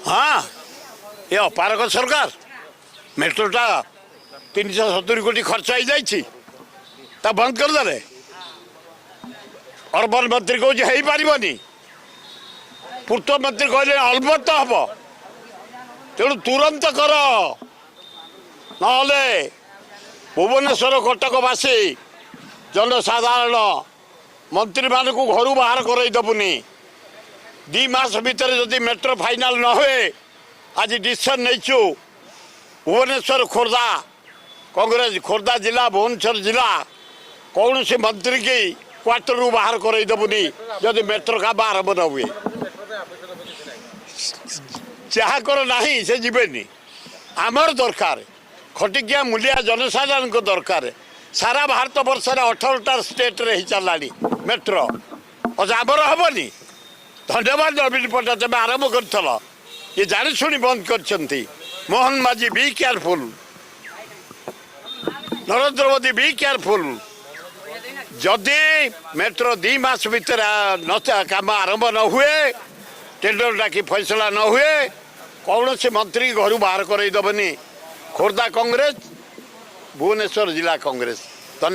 हाँ ये अपारक सरकार मेट्रोटा 370 कोटी खर्च हो जाए बंद करदे अर्बन मंत्री कहे पारनी पूर्त मंत्री कहले अलबत्त हम तेणु तुरंत कर नले भुवनेश्वर कटकवासी जनसाधारण मंत्री मान को घर बाहर करदबुनि 2 मास भितर जदि मेट्रो फाइनाल न हुए आज डिसीजन नहीं भुवनेश्वर खोर्धा कांग्रेस खोर्धा जिला भुवनेश्वर जिला कौन से मंत्री की क्वार्टर रू बाहर करदबुनि जदि मेट्रो का आरंभ न हुए जहाँ कर ना से जीवेनि आमर दरकार खटिकिया मूलिया जनसाधारण को दरकार सारा भारत वर्ष 18टा स्टेट रे ही चलानी मेट्रो अच्छा आमर हेनी धन्यवाद नवीन पट्टनायक तुम आरंभ कर ये जाशुणी बंद कर मोहन माझी be careful Narendra Modi be careful जदि मेट्रो 2 मास भीतर काम आरंभ न हुए टेंडर डाकी फैसला न हुए कौन से मंत्री घर बाहर करदबनी खोर्धा कांग्रेस भुवनेश्वर जिला कांग्रेस।